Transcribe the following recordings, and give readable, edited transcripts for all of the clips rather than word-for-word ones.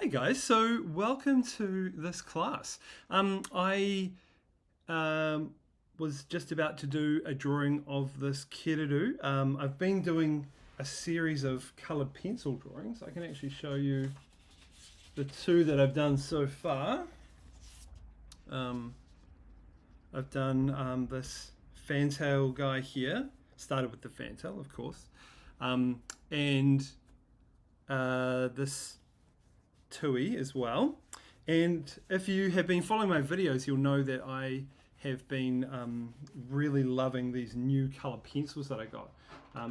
Hey guys, so welcome to this class. I was just about to do a drawing of this Kereru. I've been doing a series of coloured pencil drawings. I can actually show you the two that I've done so far. I've done this fantail guy here. Started with the fantail, of course, and this tui as well. And if you have been following my videos, you'll know that I have been really loving these new color pencils that I got.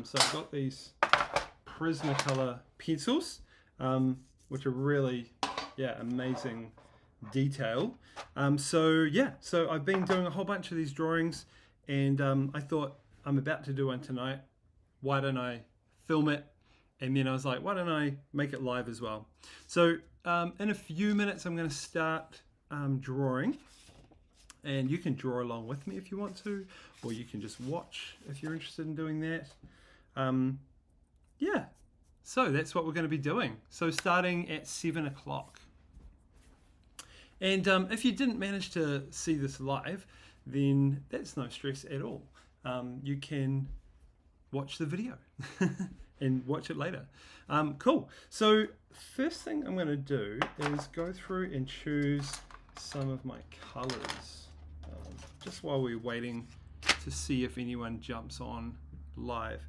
So I've got these Prismacolor pencils, which are really, amazing detail. So I've been doing a whole bunch of these drawings, and I thought I'm about to do one tonight. Why don't I film it? And then I was like, why don't I make it live as well? So in a few minutes, I'm going to start drawing. And you can draw along with me if you want to, or you can just watch if you're interested in doing that. So that's what we're going to be doing. So starting at 7 o'clock. And if you didn't manage to see this live, then that's no stress at all. You can watch the video and watch it later. Cool. So first thing I'm going to do is go through and choose some of my colors, just while we're waiting to see if anyone jumps on live.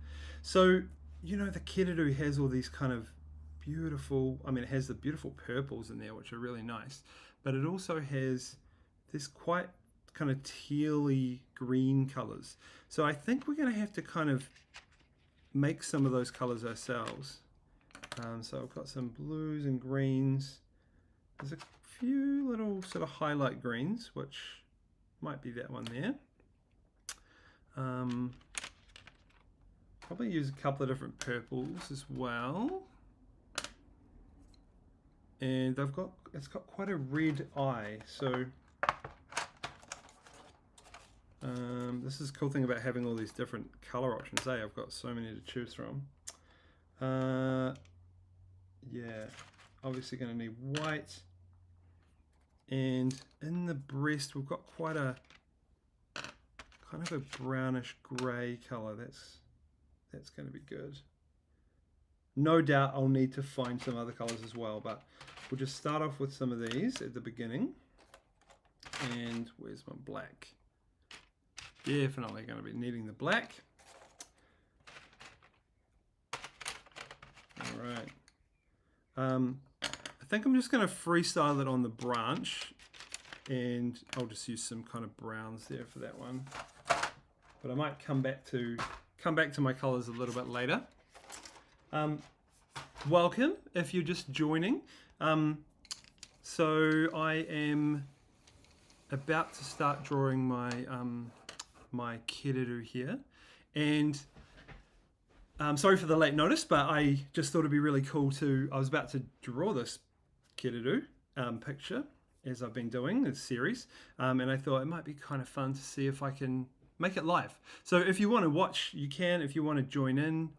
So, you know, the Kereru has all these kind of beautiful, it has the beautiful purples in there, which are really nice, but it also has this quite kind of tealy green colors. So I think we're going to have to kind of make some of those colors ourselves. So I've got some blues and greens. There's a few little sort of highlight greens, which might be that one there. Probably use a couple of different purples as well. And it's got quite a red eye, so this is the cool thing about having all these different color options. I've got so many to choose from. Obviously going to need white, and in the breast we've got quite a kind of a brownish grey color. That's going to be good. No doubt I'll need to find some other colors as well, but we'll just start off with some of these at the beginning. And where's my black? Definitely going to be needing the black. All right. I think I'm just going to freestyle it on the branch, and I'll just use some kind of browns there for that one. But I might come back to my colors a little bit later. Welcome if you're just joining. So I am about to start drawing my my Kereru here, and sorry for the late notice, but I just thought it'd be really cool I was about to draw this Kereru picture as I've been doing this series, and I thought it might be kind of fun to see if I can make it live. So if you want to watch, you can. If you want to join in,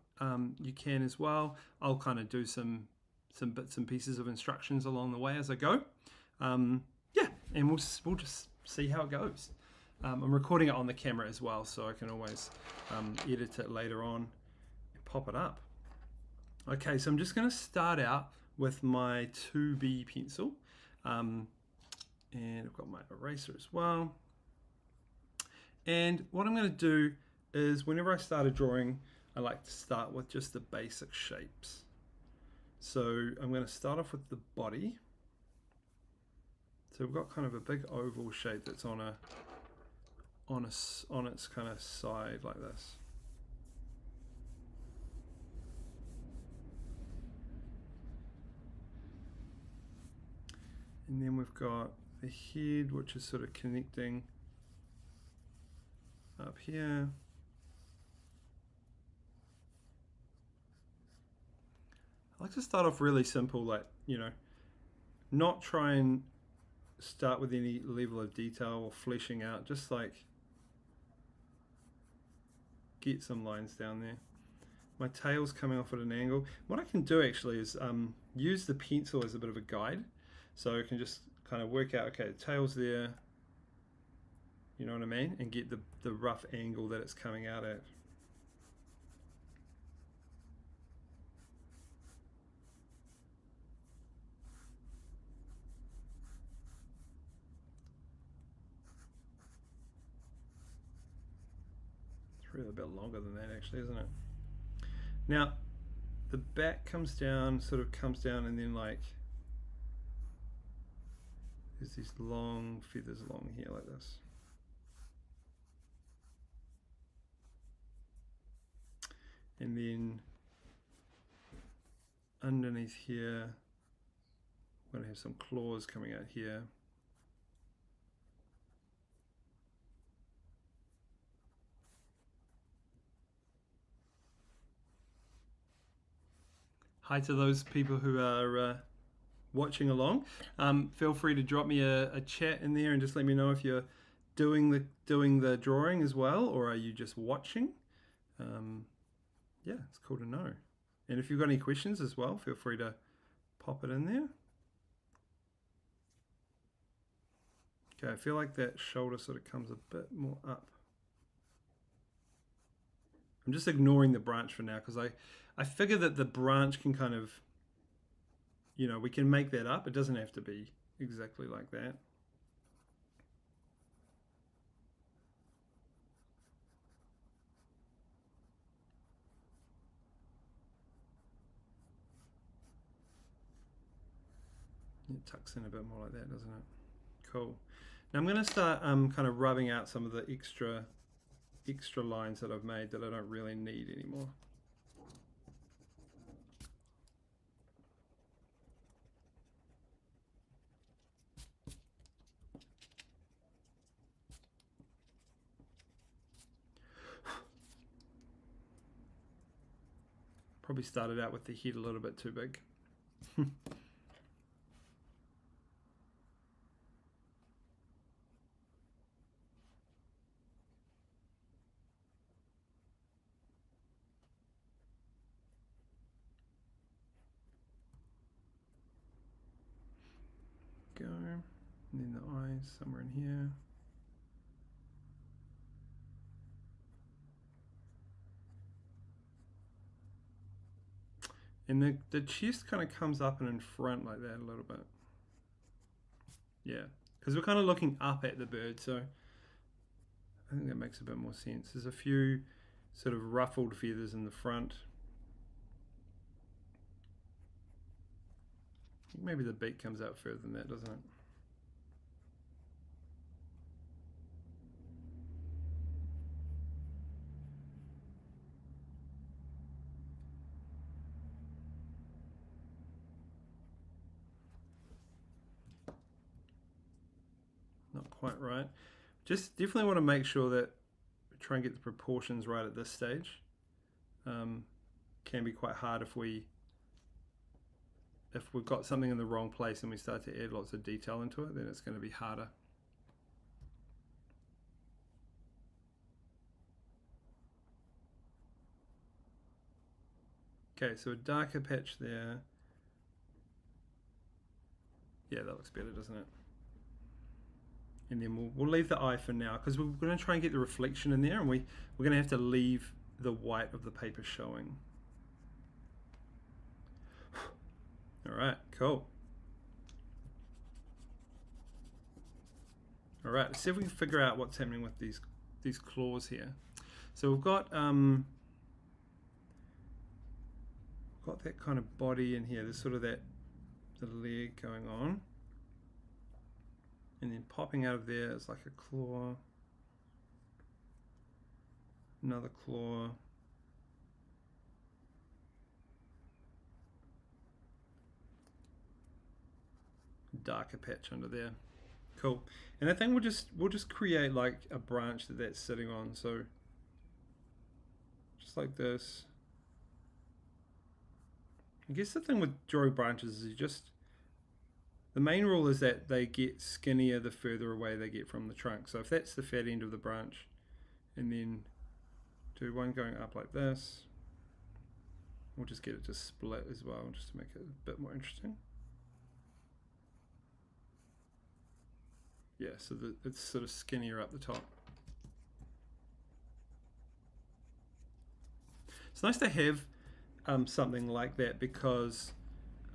you can as well. I'll kind of do some bits and pieces of instructions along the way as I go. And we'll just see how it goes. I'm recording it on the camera as well, so I can always edit it later on and pop it up. Okay, so I'm just going to start out with my 2B pencil, and I've got my eraser as well. And what I'm going to do is, whenever I start a drawing, I like to start with just the basic shapes. So I'm going to start off with the body. So we've got kind of a big oval shape that's on its kind of side like this. And then we've got the head, which is sort of connecting up here. I like to start off really simple, like, not try and start with any level of detail or fleshing out, just like get some lines down there. my tail's coming off at an angle. What I can do actually is use the pencil as a bit of a guide. So I can just kind of work out, okay, the tail's there, you know what I mean? And get the rough angle that it's coming out at. It's really a bit longer than that actually, isn't it? Now, the back comes down, sort of comes down, and then like, there's these long feathers along here like this. And then underneath here, we're going to have some claws coming out here. Hi to those people who are watching along. Feel free to drop me a chat in there and just let me know if you're doing the drawing as well, or are you just watching. Yeah, it's cool to know. And if you've got any questions as well, feel free to pop it in there. Okay, I feel like that shoulder sort of comes a bit more up. I'm just ignoring the branch for now because I figure that the branch can kind of, you know, we can make that up. It doesn't have to be exactly like that. It tucks in a bit more like that, doesn't it? Cool. Now I'm going to start kind of rubbing out some of the extra lines that I've made that I don't really need anymore. Probably started out with the head a little bit too big. Go, and then the eyes somewhere in here. And the chest kind of comes up and in front like that a little bit. Yeah, because we're kind of looking up at the bird, so I think that makes a bit more sense. There's a few sort of ruffled feathers in the front. Maybe the beak comes out further than that, doesn't it? Not quite right. Just definitely want to make sure that we try and get the proportions right at this stage. Can be quite hard if we've got something in the wrong place and we start to add lots of detail into it, then it's going to be harder. Okay, so a darker patch there. Yeah, that looks better, doesn't it? And then we'll leave the eye for now because we're going to try and get the reflection in there, and we're going to have to leave the white of the paper showing. All right, cool. All right, let's see if we can figure out what's happening with these claws here. So we've got that kind of body in here. There's sort of the leg going on. And then popping out of there is like a claw, another claw, darker patch under there. Cool. And I think we'll just create like a branch that's sitting on. So just like this. I guess the thing with drawing branches is the main rule is that they get skinnier the further away they get from the trunk. So if that's the fat end of the branch, and then do one going up like this, We'll just get it to split as well, just to make it a bit more interesting. Yeah, so that it's sort of skinnier up the top. It's nice to have something like that, because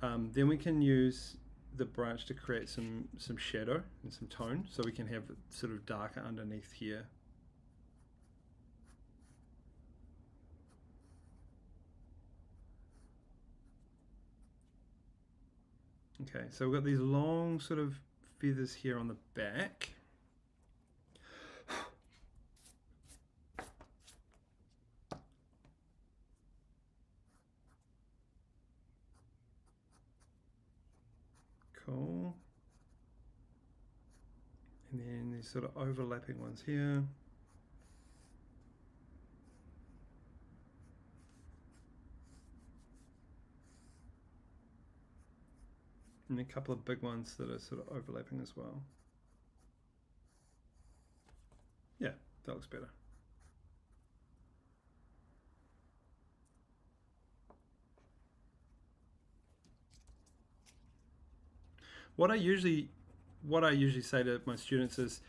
then we can use the branch to create some shadow and some tone, so we can have it sort of darker underneath here. Okay, so we've got these long sort of feathers here on the back. Cool. And then these sort of overlapping ones here. And a couple of big ones that are sort of overlapping as well. Yeah, that looks better. What I usually say to my students is,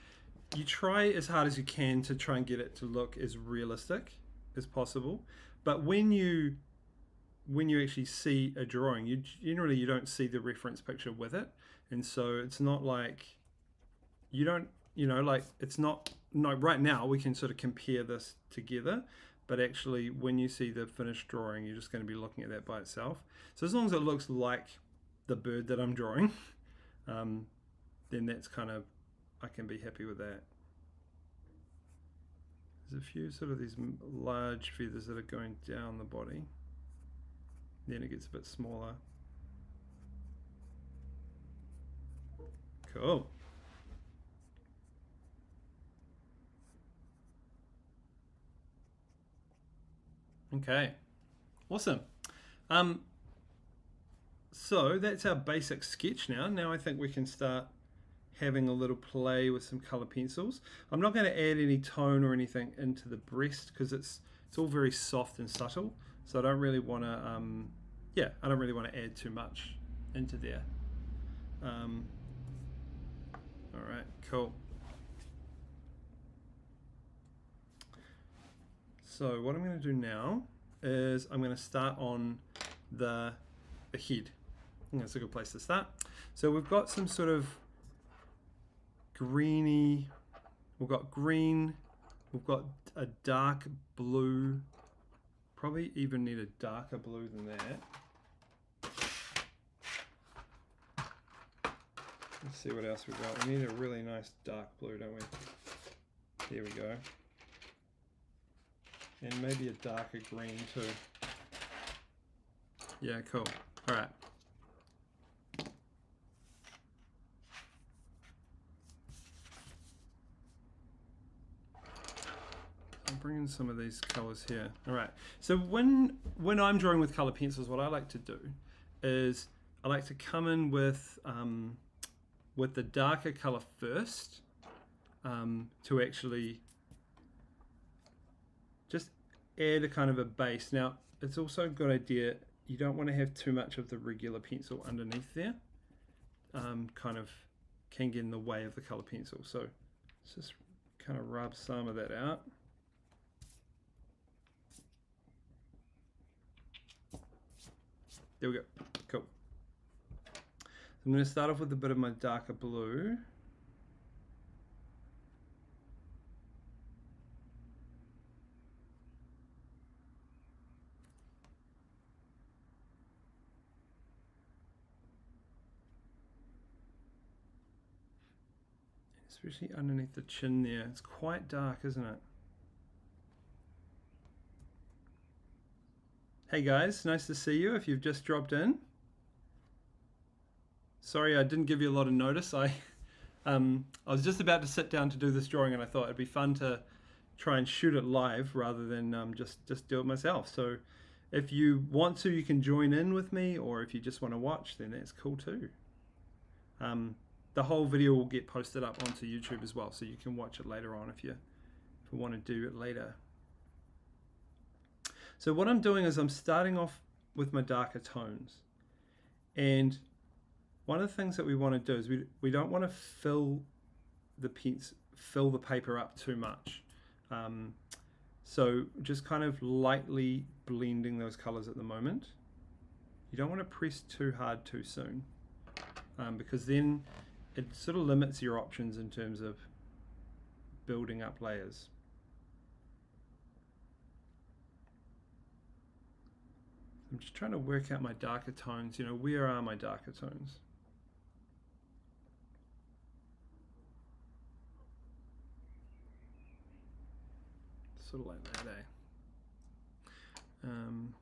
you try as hard as you can to try and get it to look as realistic as possible. But when you actually see a drawing, you generally don't see the reference picture with it, and so it's not like you don't, like it's not, no, right now we can sort of compare this together, but actually when you see the finished drawing, you're just going to be looking at that by itself. So as long as it looks like the bird that I'm drawing, then that's kind of, I can be happy with that. There's a few sort of these large feathers that are going down the body. Then it gets a bit smaller. Cool. Okay, awesome. So that's our basic sketch now. Now I think we can start having a little play with some color pencils. I'm not going to add any tone or anything into the breast, because it's all very soft and subtle. So I don't really want to, I don't really want to add too much into there. All right, cool. So what I'm going to do now is I'm going to start on the head. I think that's a good place to start. So we've got some sort of greeny, we've got green, we've got a dark blue, probably even need a darker blue than that. Let's see what else we've got. We need a really nice dark blue, don't we? There we go. And maybe a darker green too. Yeah, cool. All right. I'm bringing some of these colors here. All right. So when I'm drawing with color pencils, what I like to do is I like to come in with the darker color first, to actually just add a kind of a base. Now, it's also a good idea, you don't want to have too much of the regular pencil underneath there. Kind of can get in the way of the color pencil. So let's just kind of rub some of that out. There we go, cool. So I'm going to start off with a bit of my darker blue. Especially underneath the chin there. It's quite dark, isn't it? Hey guys, nice to see you if you've just dropped in. Sorry I didn't give you a lot of notice. I was just about to sit down to do this drawing, and I thought it'd be fun to try and shoot it live rather than just do it myself. So if you want to, you can join in with me, or if you just want to watch, then that's cool too. The whole video will get posted up onto YouTube as well, so you can watch it later on if you want to do it later. So what I'm doing is I'm starting off with my darker tones. And one of the things that we want to do is we don't want to fill the paper up too much. So just kind of lightly blending those colors at the moment. You don't want to press too hard too soon, because then it sort of limits your options in terms of building up layers. I'm just trying to work out my darker tones. You know, where are my darker tones? Sort of like that, eh? I'm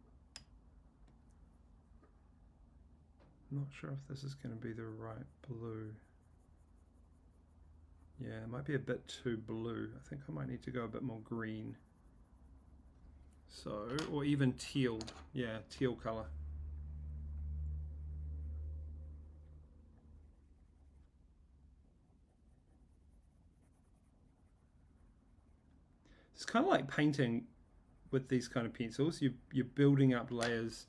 not sure if this is going to be the right blue. Yeah, it might be a bit too blue. I think I might need to go a bit more green. So, or even teal. Yeah, teal color. It's kind of like painting with these kind of pencils. You're building up layers,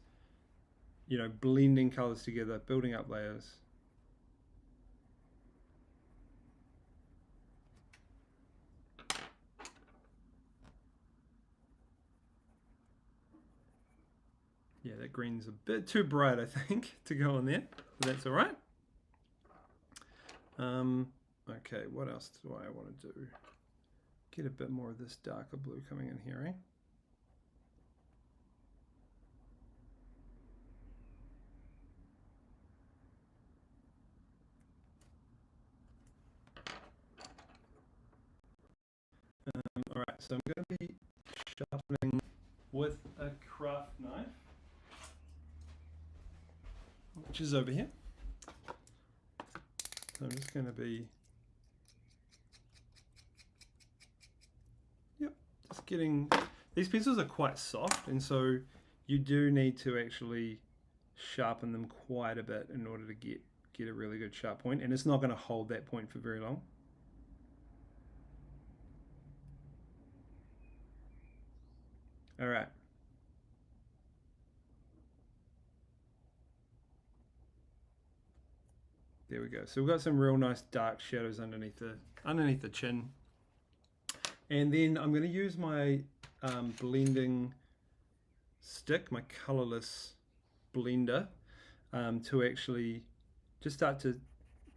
you know, blending colors together, building up layers. Yeah, that green's a bit too bright, I think, to go on there, but that's all right. Okay, what else do I want to do? Get a bit more of this darker blue coming in here, eh? All right, so I'm going to be sharpening with a craft knife, which is over here. So I'm just going to be, just getting, these pencils are quite soft, and so you do need to actually sharpen them quite a bit in order to get a really good sharp point, and it's not going to hold that point for very long. All right. There we go. So we've got some real nice dark shadows underneath the chin. And then I'm going to use my blending stick, my colorless blender, to actually just start to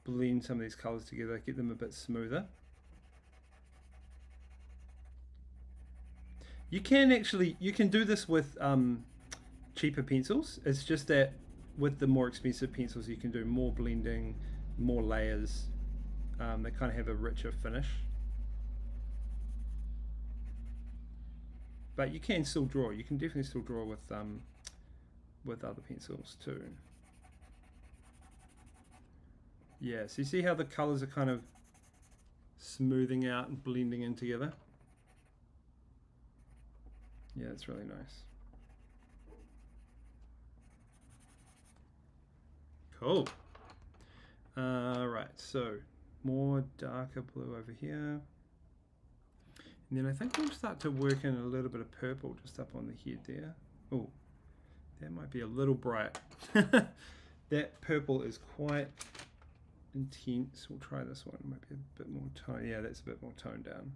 blend some of these colors together, get them a bit smoother. You can do this with cheaper pencils. It's just that with the more expensive pencils, you can do more blending, more layers. They kind of have a richer finish. But you can still draw. You can definitely still draw with other pencils too. Yeah, so you see how the colors are kind of smoothing out and blending in together? Yeah, it's really nice. Cool. Right, so more darker blue over here. And then I think we'll start to work in a little bit of purple just up on the head there. Oh, that might be a little bright. That purple is quite intense. We'll try this one. Might be a bit more tone. Yeah, that's a bit more toned down.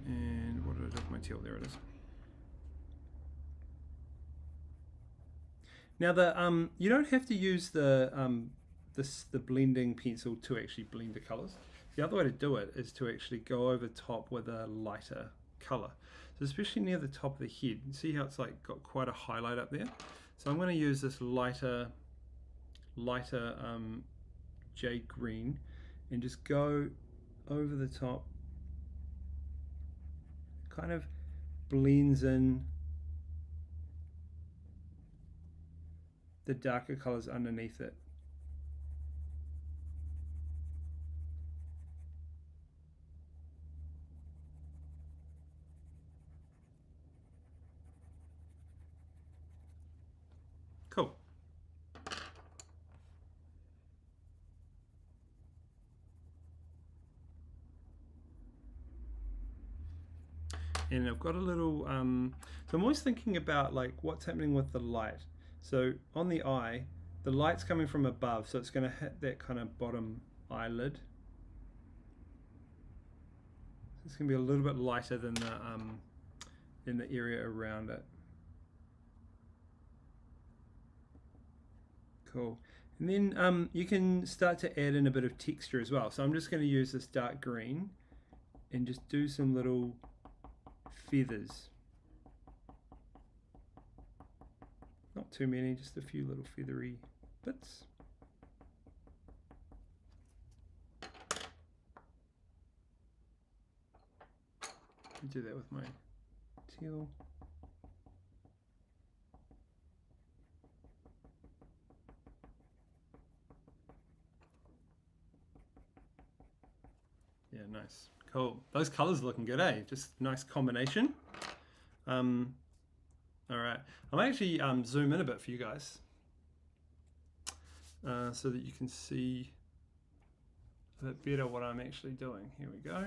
And what did I do with my teal? There it is. Now you don't have to use the blending pencil to actually blend the colors. The other way to do it is to actually go over top with a lighter color. So especially near the top of the head, see how it's like got quite a highlight up there? So I'm going to use this lighter jade green and just go over the top. Kind of blends in the darker colors underneath it. Cool. and I've got a little, so I'm always thinking about like what's happening with the light. So on the eye, the light's coming from above, so it's going to hit that kind of bottom eyelid. It's going to be a little bit lighter than the area around it. Cool. And then you can start to add in a bit of texture as well. So I'm just going to use this dark green and just do some little feathers. Not too many, just a few little feathery bits. Do that with my teal. Yeah, nice. Cool. Those colors are looking good, eh? Just nice combination. All right. I'm actually zoom in a bit for you guys so that you can see a bit better what I'm actually doing. Here we go.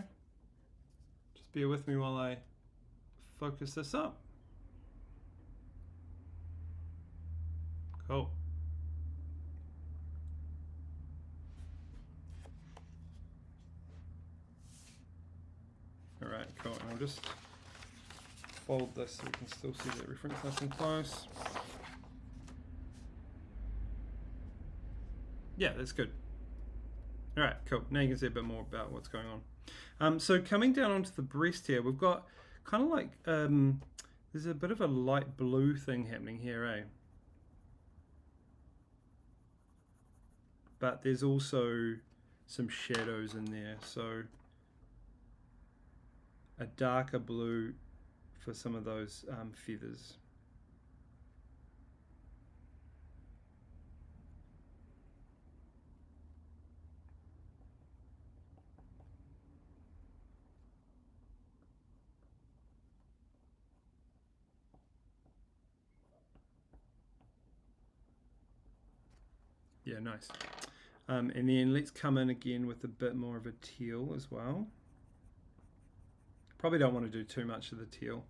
Just bear with me while I focus this up. Cool. All right, cool. And I'll just fold this so we can still see that reference nice and close. Yeah, that's good. All right, cool. Now you can see a bit more about what's going on. So coming down onto the breast here, we've got kind of like, there's a bit of a light blue thing happening here, eh? But there's also some shadows in there. So a darker blue for some of those feathers. Yeah, nice. And then let's come in again with a bit more of a teal as well. Probably don't want to do too much of the teal.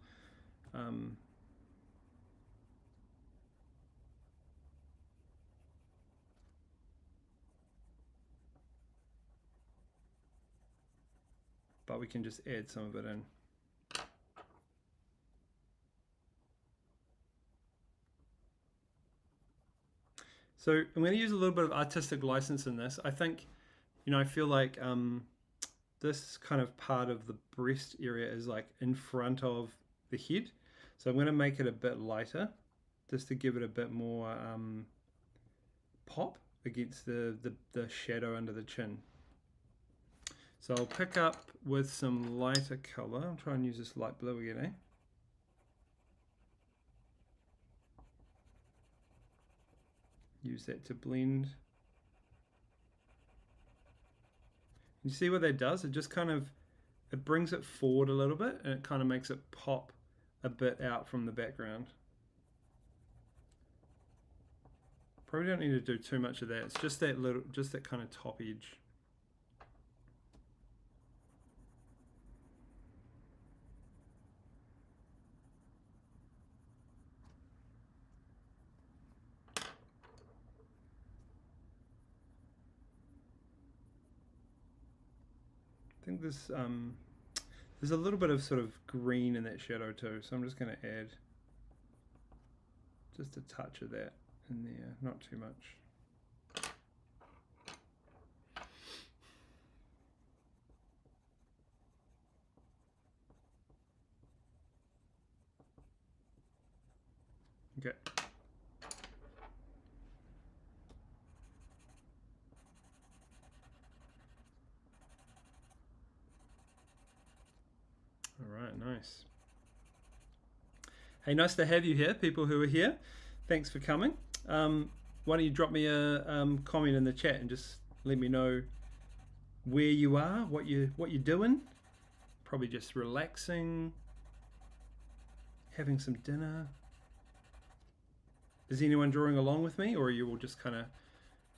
But we can just add some of it in. So I'm going to use a little bit of artistic license in this. I think, you know, I feel like this kind of part of the breast area is like in front of the head. So I'm going to make it a bit lighter just to give it a bit more pop against the shadow under the chin. So I'll pick up with some lighter color. I'll try and use this light blue again, eh? Use that to blend. You see what that does? It just kind of, it brings it forward a little bit and it kind of makes it pop a bit out from the background. Probably don't need to do too much of that. It's just that little, just that kind of top edge. I think this, there's a little bit of sort of green in that shadow too, so I'm just going to add just a touch of that in there, not too much. Okay. All right, nice. Hey, nice to have you here, people who are here. Thanks for coming. Why don't you drop me a comment in the chat and just let me know where you are, what you're doing. Probably just relaxing, having some dinner. Is anyone drawing along with me, or are you all just kind of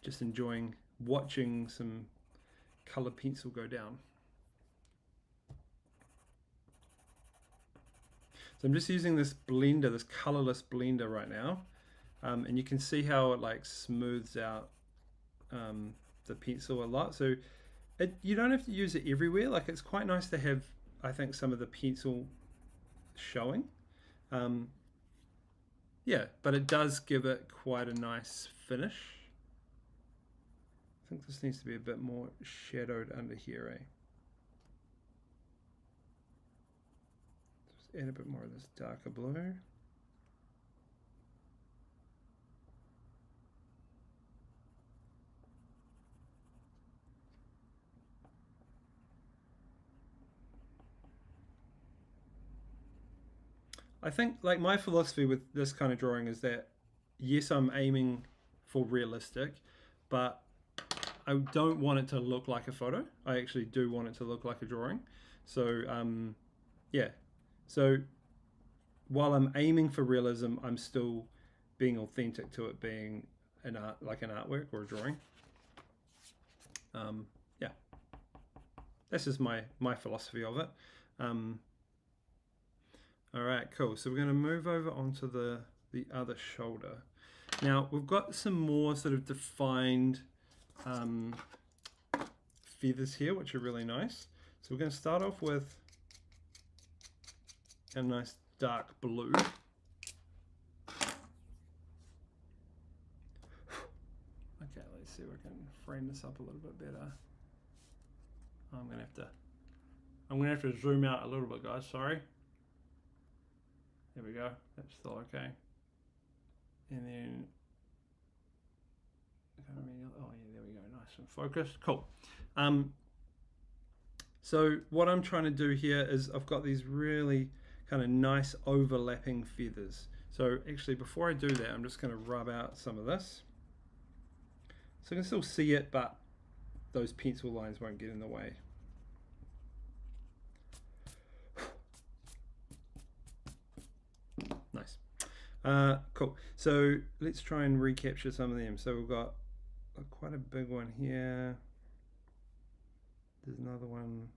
just enjoying watching some color pencil go down? So I'm just using this blender, this colorless blender right now, and you can see how it like smooths out the pencil a lot. So you don't have to use it everywhere. Like it's quite nice to have, I think, some of the pencil showing. Yeah, but it does give it quite a nice finish. I think this needs to be a bit more shadowed under here, eh? Just add a bit more of this darker blue. I think like my philosophy with this kind of drawing is that yes, I'm aiming for realistic, but I don't want it to look like a photo. I actually do want it to look like a drawing. So yeah, so while I'm aiming for realism, I'm still being authentic to it being an art, like an artwork or a drawing. Yeah, that's just my philosophy of it. All right, cool. So we're going to move over onto the other shoulder. Now we've got some more sort of defined feathers here, which are really nice. So we're going to start off with a nice dark blue. Okay, let's see if I can frame this up a little bit better. I'm gonna have to zoom out a little bit, guys. Sorry. There we go. That's still okay. And then, oh yeah, there we go. Nice and focused. Cool. So what I'm trying to do here is I've got these really kind of nice overlapping feathers. So actually, before I do that, I'm just going to rub out some of this. So you can still see it, but those pencil lines won't get in the way. Nice. Cool. So let's try and recapture some of them. So we've got quite a big one here. There's another one.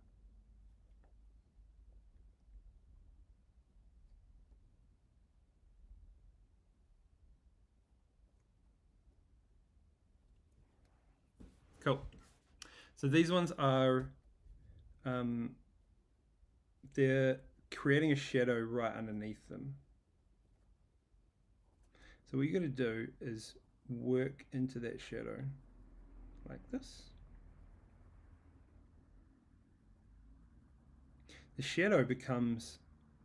Cool. So these ones are, they're creating a shadow right underneath them. So what you got to do is work into that shadow like this. The shadow becomes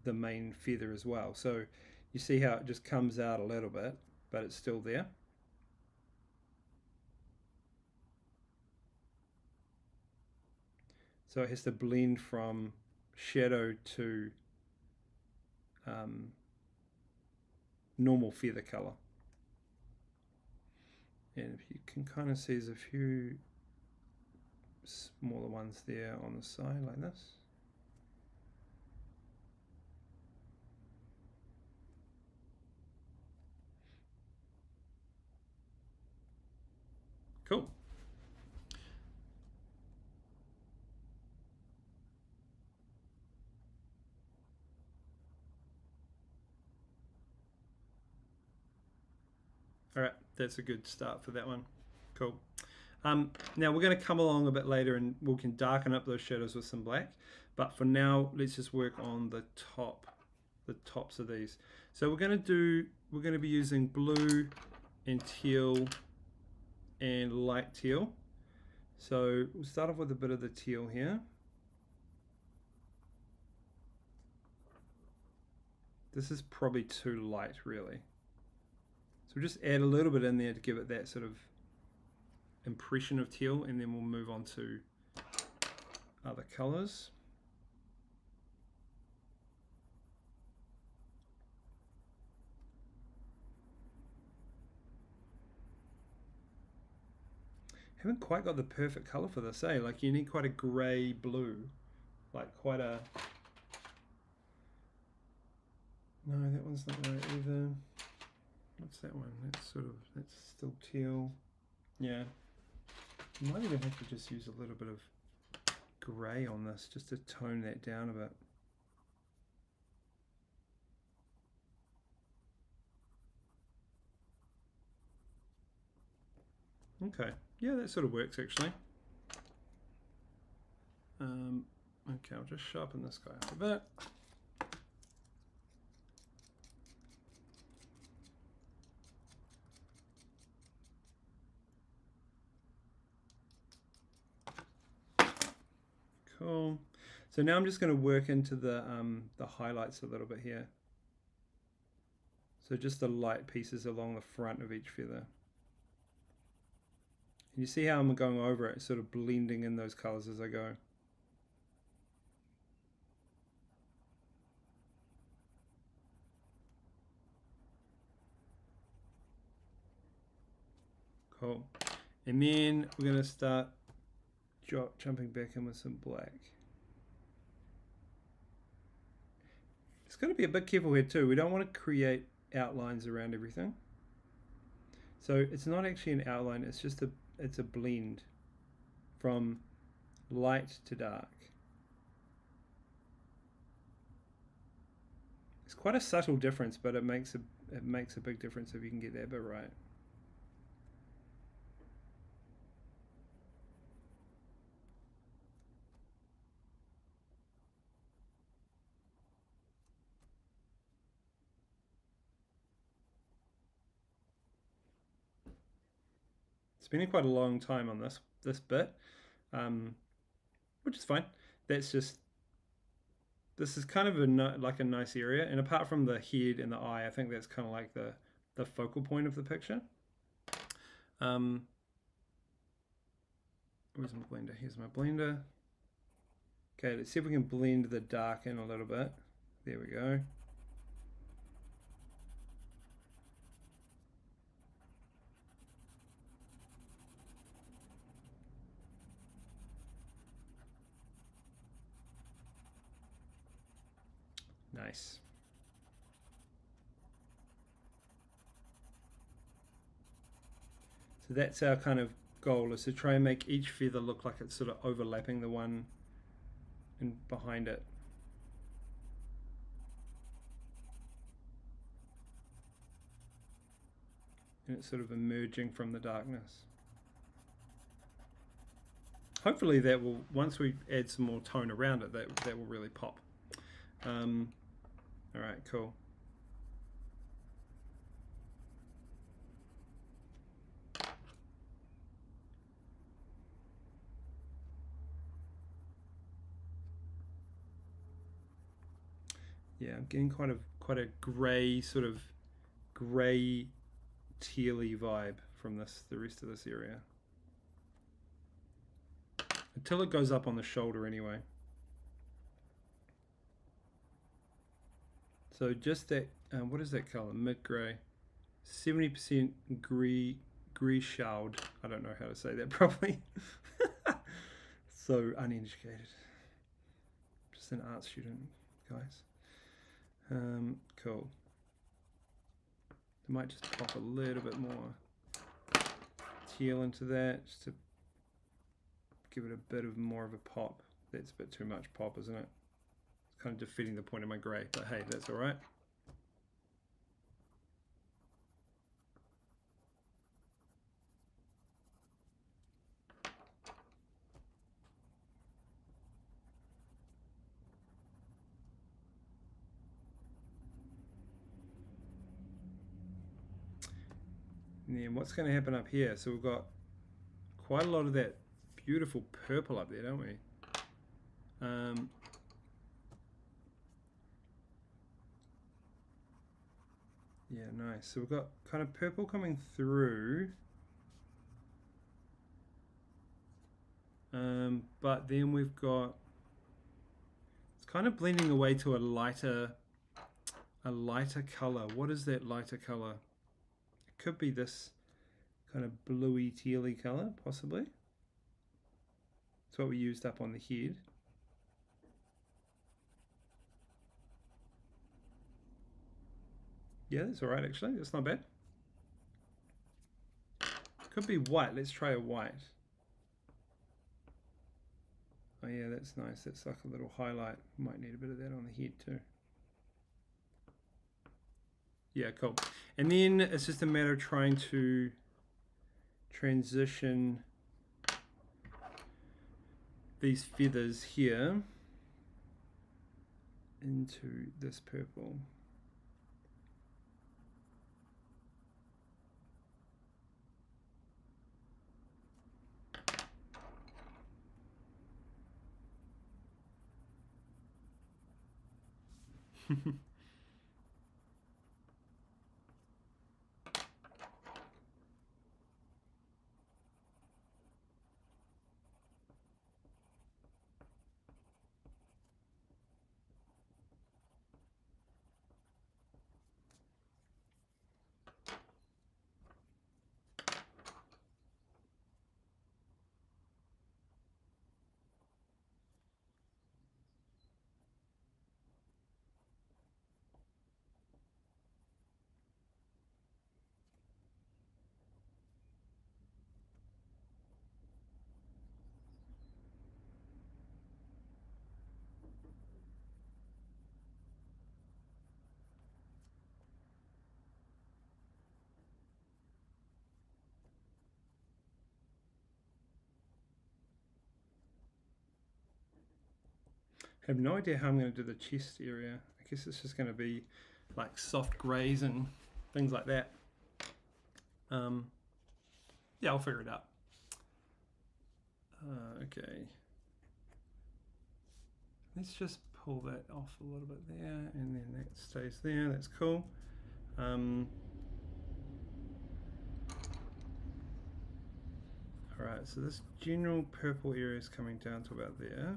the main feather as well. So you see how it just comes out a little bit, but it's still there. So it has to blend from shadow to normal feather color. And if you can kind of see there's a few smaller ones there on the side like this. Cool. All right, that's a good start for that one. Cool. Now we're going to come along a bit later and we can darken up those shadows with some black. But for now, let's just work on the tops of these. So we're going to be using blue and teal and light teal. So we'll start off with a bit of the teal here. This is probably too light, really. So we'll just add a little bit in there to give it that sort of impression of teal, and then we'll move on to other colors. Haven't quite got the perfect color for this, eh? Like you need quite a gray blue, like quite a. No, that one's not right either. What's that one? That's still teal. Yeah. You might even have to just use a little bit of grey on this just to tone that down a bit. Okay, yeah, that sort of works actually. Okay, I'll just sharpen this guy up a bit. Cool. So now I'm just going to work into the highlights a little bit here. So just the light pieces along the front of each feather. And you see how I'm going over it, sort of blending in those colors as I go. Cool. And then we're going to start jumping back in with some black. It's got to be a bit careful here too. We don't want to create outlines around everything. So it's not actually an outline, it's just it's a blend from light to dark. It's quite a subtle difference, but it makes a big difference if you can get that bit right. Spending quite a long time on this bit, which is fine. This is kind of like a nice area, and apart from the head and the eye, I think that's kind of like the focal point of the picture. Where's my blender? Here's my blender. Okay, let's see if we can blend the dark in a little bit. There we go. Nice. So that's our kind of goal, is to try and make each feather look like it's sort of overlapping the one and behind it. And it's sort of emerging from the darkness. Hopefully that will, once we add some more tone around it, that will really pop. All right, cool. Yeah, I'm getting quite a grey, sort of grey tealy vibe from the rest of this area. Until it goes up on the shoulder anyway. So just that, what is that color? Mid-grey. 70% gris-showed. I don't know how to say that properly. So uneducated. Just an art student, guys. Cool. I might just pop a little bit more teal into that, just to give it a bit of more of a pop. That's a bit too much pop, isn't it? It's kind of defeating the point of my grey, but hey, that's all right. And then what's going to happen up here? So we've got quite a lot of that beautiful purple up there, don't we? Yeah, nice. So we've got kind of purple coming through. But then we've got, it's kind of blending away to a lighter color. What is that lighter color? It could be this kind of bluey tealy color, possibly. That's what we used up on the head. Yeah, that's all right actually. That's not bad. Could be white. Let's try a white. Oh yeah, that's nice. That's like a little highlight. Might need a bit of that on the head too. Yeah, cool. And then it's just a matter of trying to transition these feathers here into this purple. I have no idea how I'm going to do the chest area. I guess it's just going to be like soft greys and things like that. Yeah, I'll figure it out. Okay. Let's just pull that off a little bit there, and then that stays there. That's cool. Alright, so this general purple area is coming down to about there.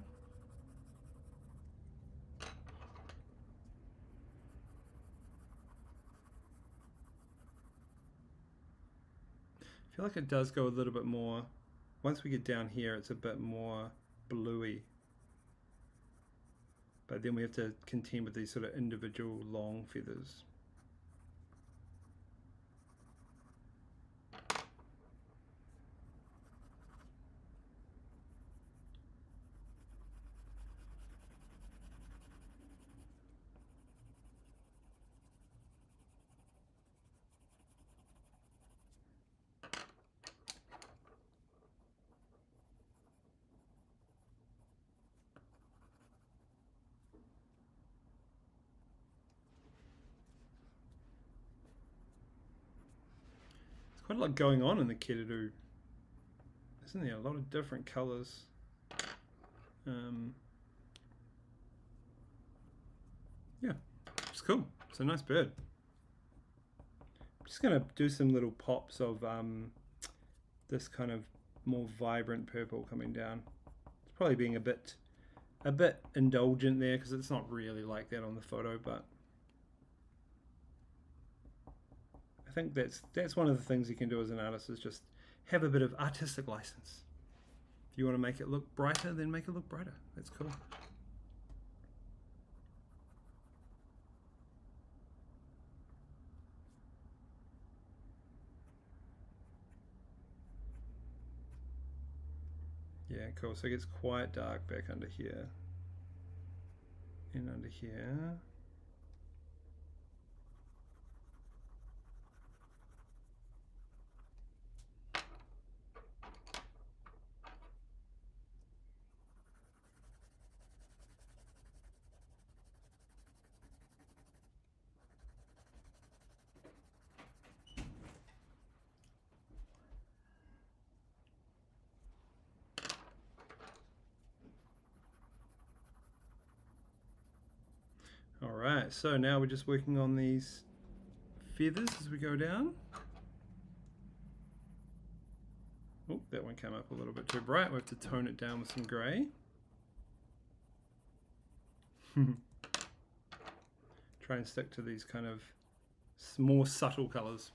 I feel like it does go a little bit more. Once we get down here, it's a bit more bluey. But then we have to contend with these sort of individual long feathers. Quite a lot going on in the Kereru, isn't there? A lot of different colours. Yeah, it's cool. It's a nice bird. I'm just going to do some little pops of this kind of more vibrant purple coming down. It's probably being a bit indulgent there because it's not really like that on the photo, but I think that's one of the things you can do as an artist, is just have a bit of artistic license. If you want to make it look brighter, then make it look brighter. That's cool. Yeah, cool. So it gets quite dark back under here and under here. Alright, so now we're just working on these feathers as we go down. Oh, that one came up a little bit too bright. We have to tone it down with some grey. Try and stick to these kind of more subtle colours.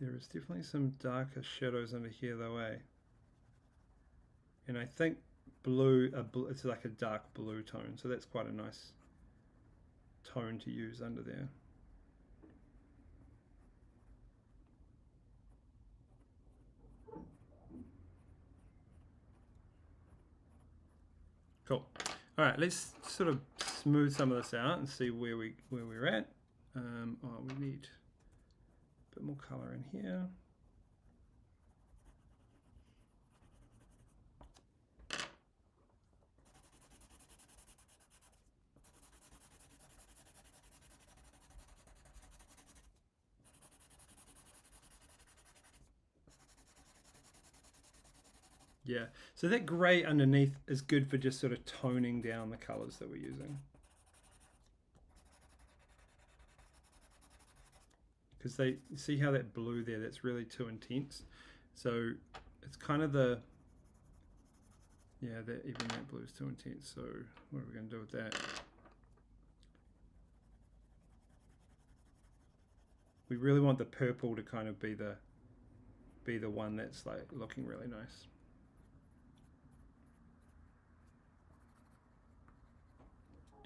There is definitely some darker shadows under here though, eh? And I think blue, it's like a dark blue tone, so that's quite a nice tone to use under there. Cool. All right, let's sort of smooth some of this out and see where we're at. Oh, we need a bit more color in here. Yeah, so that grey underneath is good for just sort of toning down the colors that we're using. Because they see how that blue there, that's really too intense. So it's kind of the, yeah, that even that blue is too intense. So what are we going to do with that? We really want the purple to kind of be the one that's like looking really nice.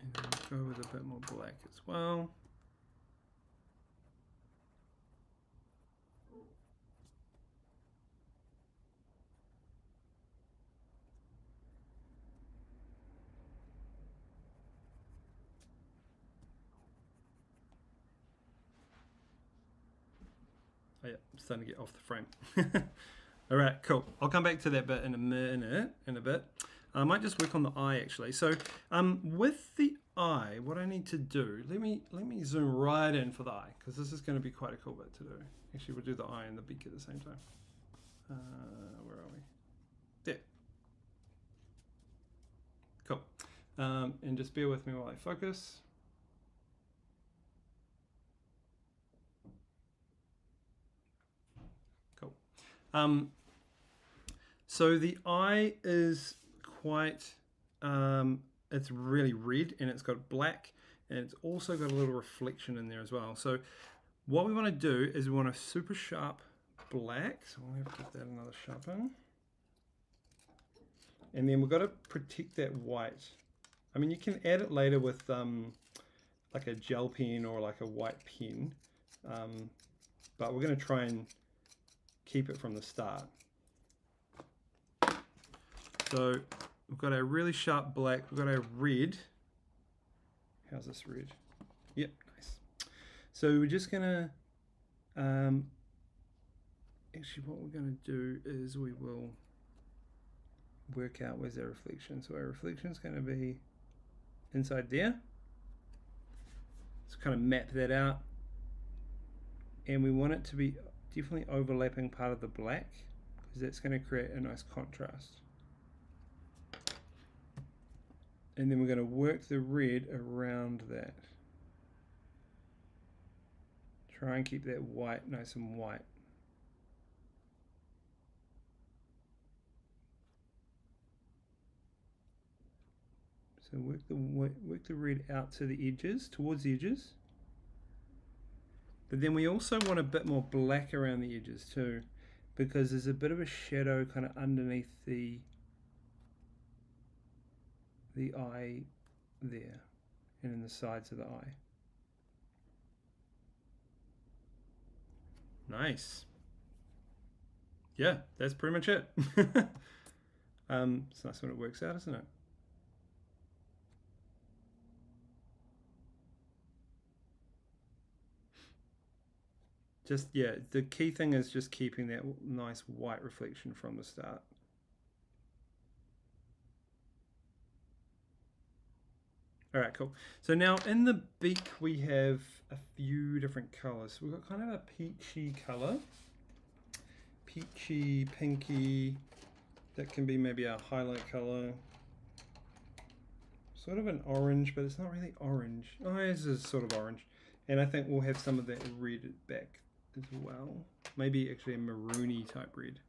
And then go with a bit more black as well. Oh yeah, I'm starting to get off the frame. All right, cool. I'll come back to that bit in a bit. I might just work on the eye actually. So with the eye, what I need to do, let me zoom right in for the eye, because this is going to be quite a cool bit to do. Actually, we'll do the eye and the beak at the same time. Where are we? There. Cool. And just bear with me while I focus. Cool. So the eye is quite, it's really red and it's got black, and it's also got a little reflection in there as well. So what we want to do is we want a super sharp black. So we'll have to give that another sharpen. And then we've got to protect that white. I mean, you can add it later with like a gel pen or like a white pen, but we're going to try and keep it from the start. So we've got a really sharp black, we've got a red. How's this red? Yep, nice. So we're just gonna, actually what we're gonna do is we will work out where's our reflection. So our reflection is gonna be inside there. So kind of map that out. And we want it to be definitely overlapping part of the black, because that's gonna create a nice contrast. And then we're going to work the red around that. Try and keep that white nice and white. So work the red out to the edges, towards the edges. But then we also want a bit more black around the edges too, because there's a bit of a shadow kind of underneath the eye there and in the sides of the eye. Nice. Yeah, that's pretty much it. It's nice when it works out, isn't it? Just, yeah, the key thing is just keeping that nice white reflection from the start. All right, cool. So now in the beak, we have a few different colors. We've got kind of a peachy color, peachy, pinky. That can be maybe our highlight color. Sort of an orange, but it's not really orange. Oh, this is sort of orange. And I think we'll have some of that red back as well. Maybe actually a maroony type red.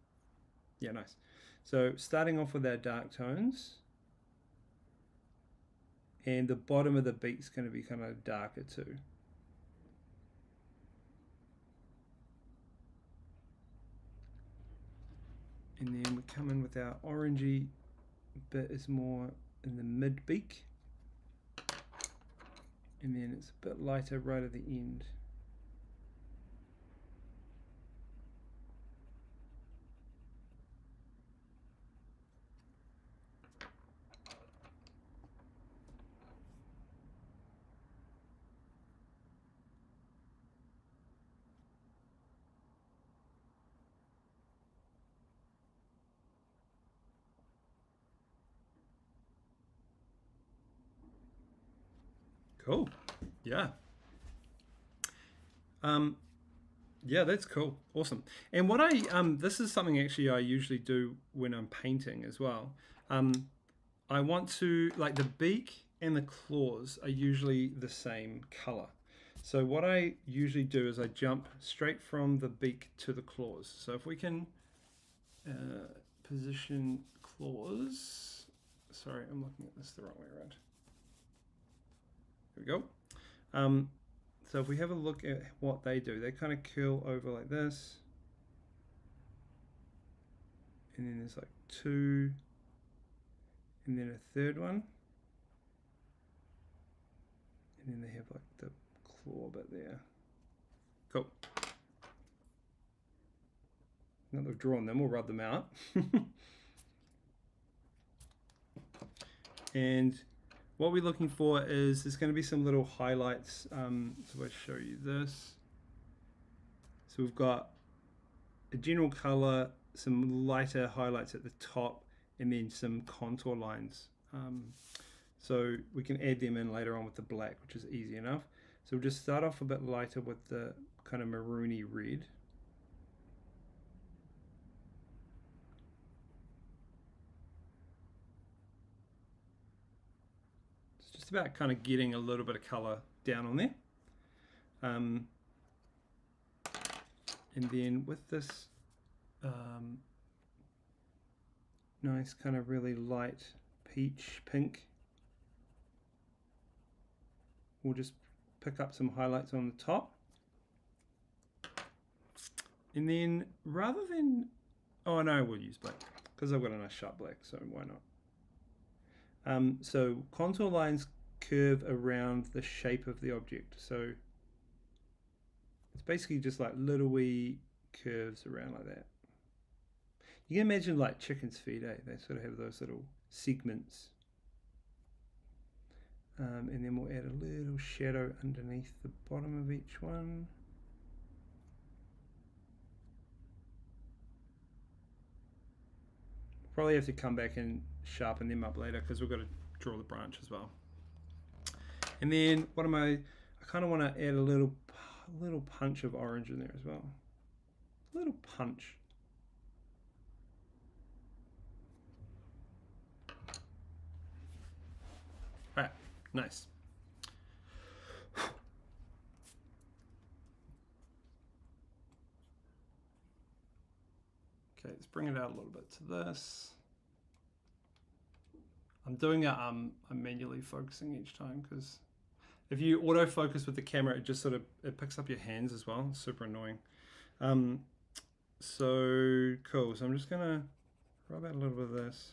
Yeah, nice. So starting off with our dark tones. And the bottom of the beak's going to be kind of darker too. And then we come in with our orangey bit is more in the mid beak. And then it's a bit lighter right at the end. Cool. Yeah. Yeah, that's cool. Awesome. And what this is something actually I usually do when I'm painting as well. I want to, like, the beak and the claws are usually the same color. So what I usually do is I jump straight from the beak to the claws. So if we can position claws, sorry, I'm looking at this the wrong way around. There we go. So if we have a look at what they do, they kind of curl over like this. And then there's like two, and then a third one. And then they have like the claw bit there. Cool. Now that we've drawn them, we'll rub them out. And what we're looking for is there's going to be some little highlights. So I'll show you this. So we've got a general color, some lighter highlights at the top, and then some contour lines. So we can add them in later on with the black, which is easy enough. So we'll just start off a bit lighter with the kind of maroony red. It's about kind of getting a little bit of color down on there. And then with this nice kind of really light peach pink, we'll just pick up some highlights on the top. And then rather than, oh no, we'll use black because I've got a nice sharp black, so why not? So contour lines curve around the shape of the object. So it's basically just like little wee curves around like that. You can imagine like chicken's feet, eh? They sort of have those little segments. And then we'll add a little shadow underneath the bottom of each one. Probably have to come back and sharpen them up later because we've got to draw the branch as well. And then what am I kind of want to add a little punch of orange in there as well. A little punch. All right, nice. Okay, let's bring it out a little bit to this. I'm doing I'm manually focusing each time because if you autofocus with the camera, it just sort of, it picks up your hands as well. It's super annoying. So cool. So I'm just gonna rub out a little bit of this.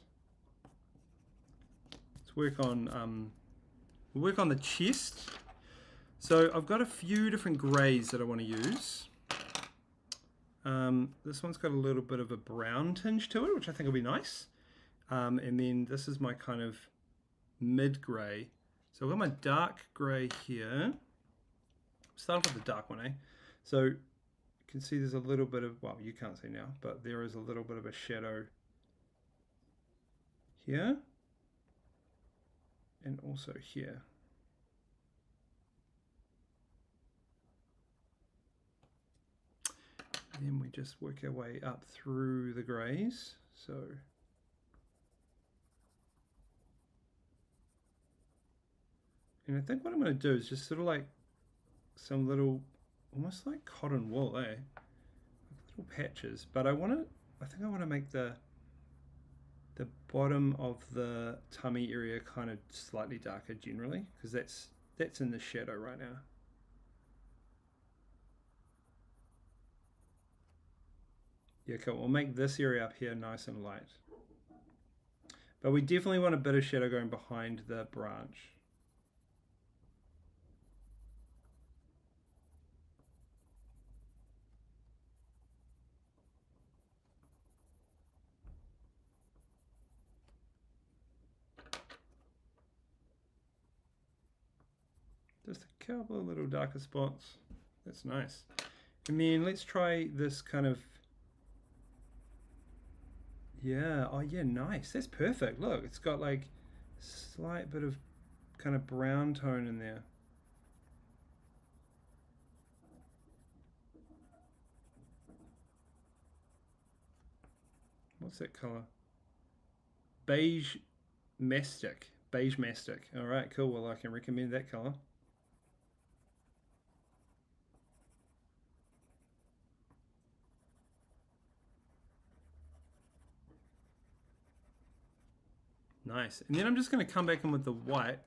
Let's work on we'll work on the chest. So I've got a few different greys that I want to use. This one's got a little bit of a brown tinge to it, which I think will be nice. And then this is my kind of mid-grey. So I've got my dark grey here. Start off with the dark one, eh? So you can see there's a little bit of, well, you can't see now, but there is a little bit of a shadow here. And also here. And then we just work our way up through the greys. So and I think what I'm going to do is just sort of like some little, almost like cotton wool, eh? Little patches. But I think I want to make the bottom of the tummy area kind of slightly darker generally, because that's in the shadow right now. Yeah, cool. We'll make this area up here nice and light. But we definitely want a bit of shadow going behind the branch. Just a couple of little darker spots. That's nice. And then let's try this kind of, yeah, oh yeah, nice. That's perfect. Look, it's got like slight bit of kind of brown tone in there. What's that color? Beige mastic. Beige mastic. All right, cool. Well, I can recommend that color. Nice. And then I'm just going to come back in with the white,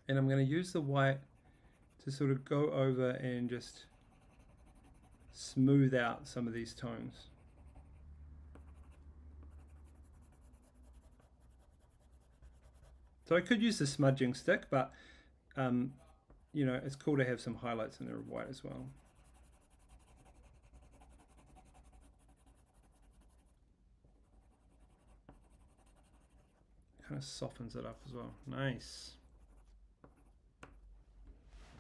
and I'm going to use the white to sort of go over and just smooth out some of these tones. So I could use the smudging stick, but you know, it's cool to have some highlights in there of white as well. Kind of softens it up as well. Nice.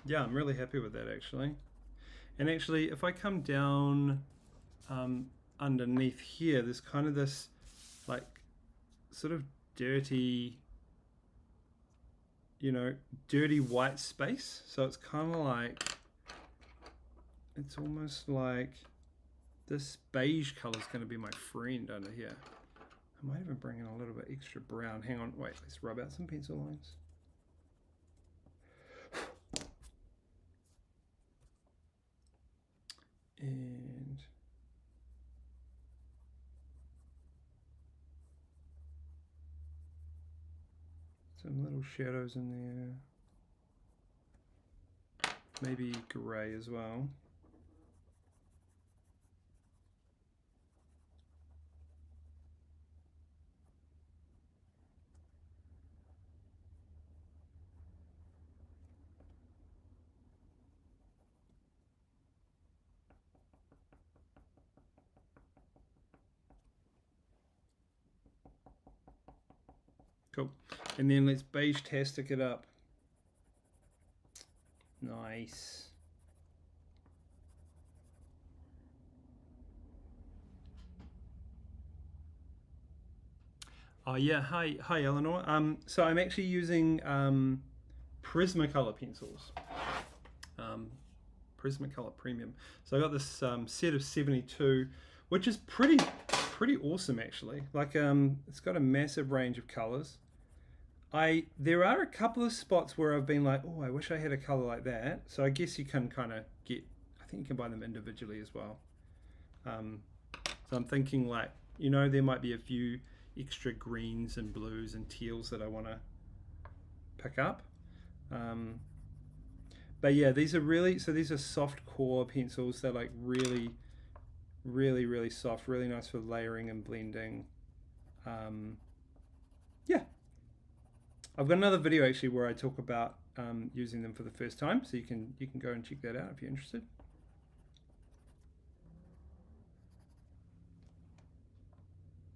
Yeah, I'm really happy with that actually. And actually, if I come down underneath here, there's kind of this like sort of dirty, you know, dirty white space. So it's kind of like, it's almost like this beige color is going to be my friend under here. I might even bring in a little bit extra brown. Hang on, wait, let's rub out some pencil lines. And some little shadows in there. Maybe gray as well. Cool. And then let's beige-tastic it up. Nice. Oh yeah, hi Eleanor. So I'm actually using Prismacolor pencils. Prismacolor Premium. So I got this set of 72, which is pretty awesome actually. Like it's got a massive range of colors. There are a couple of spots where I've been like, oh, I wish I had a color like that. So I guess you can kind of get, I think you can buy them individually as well. So I'm thinking like, you know, there might be a few extra greens and blues and teals that I want to pick up. But yeah, these are really, so these are soft core pencils. They're like really soft, really nice for layering and blending. Yeah. I've got another video actually where I talk about using them for the first time, so you can go and check that out if you're interested.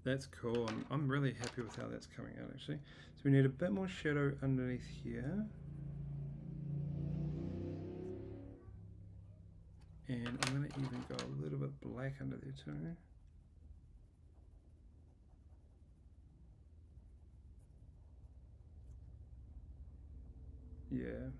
That's cool. I'm really happy with how that's coming out actually. So we need a bit more shadow underneath here. And I'm going to even go a little bit black under there too. Yeah.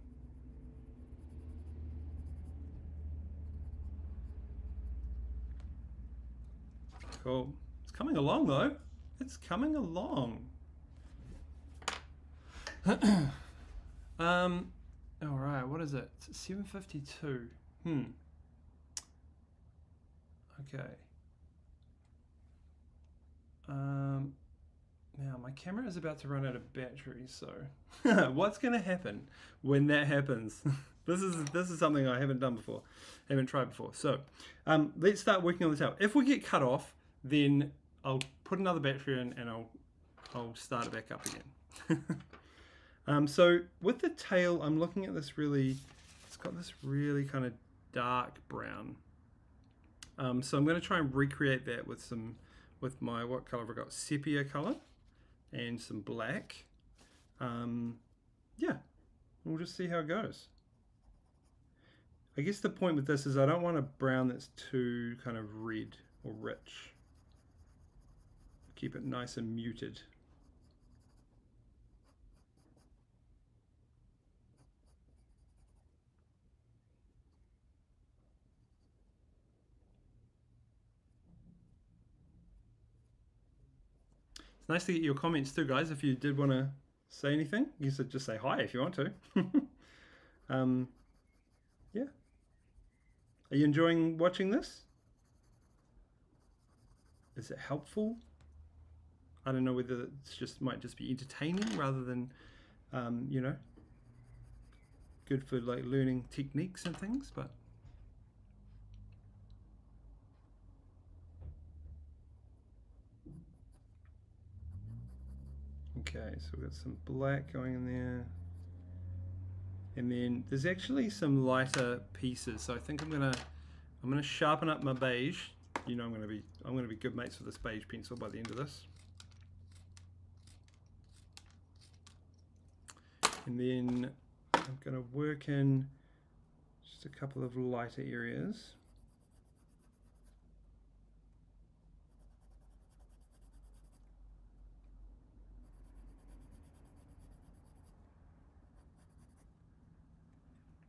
Cool. It's coming along though. It's coming along. All right, what is it? It's 7:52. Okay. Now my camera is about to run out of battery, so what's going to happen when that happens? This is something I haven't done before, haven't tried before. So let's start working on the tail. If we get cut off, then I'll put another battery in and I'll start it back up again. So with the tail, I'm looking at this really, it's got this really kind of dark brown. So I'm going to try and recreate that with my, what color have I got? Sepia color and some black. Yeah, we'll just see how it goes. I guess the point with this is I don't want a brown that's too kind of red or rich. Keep it nice and muted. It's nice to get your comments too, guys. If you did want to say anything, you should just say hi if you want to. Yeah. Are you enjoying watching this? Is it helpful? I don't know whether it's just might just be entertaining rather than, you know, good for like learning techniques and things, but. Okay, so we've got some black going in there. And then there's actually some lighter pieces. So I think I'm gonna sharpen up my beige. You know I'm gonna be good mates with this beige pencil by the end of this. And then I'm gonna work in just a couple of lighter areas.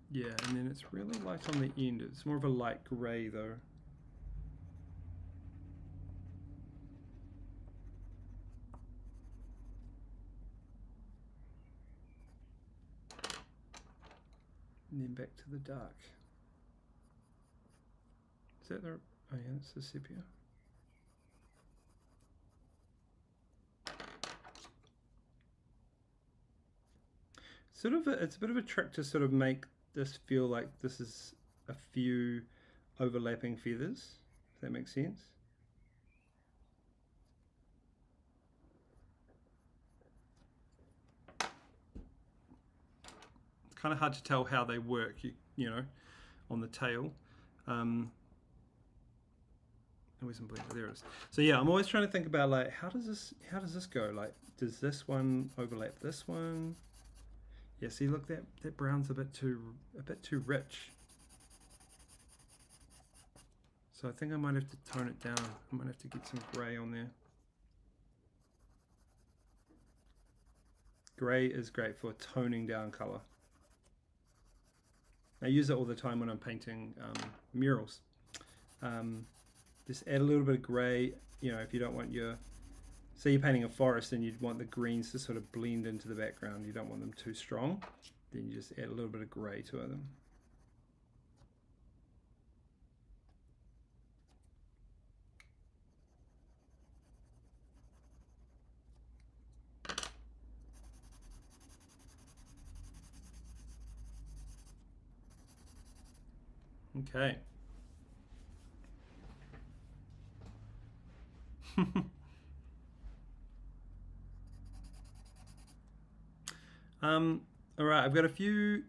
Yeah, and then it's really light on the end. It's more of a light grey though. And then back to the dark. Is that the, oh yeah, it's the sepia. Sort of, it's a bit of a trick to sort of make this feel like this is a few overlapping feathers, if that makes sense. It's kind of hard to tell how they work, you know, on the tail. There it is. So yeah, I'm always trying to think about like how does this go? Like, does this one overlap this one? Yeah, see, look, that brown's a bit too rich. So I think I might have to tone it down. I might have to get some grey on there. Grey is great for toning down color. I use it all the time when I'm painting murals. Just add a little bit of grey, you know, if you don't want your, say you're painting a forest and you'd want the greens to sort of blend into the background, you don't want them too strong, then you just add a little bit of grey to them. Okay. All right, I've got a few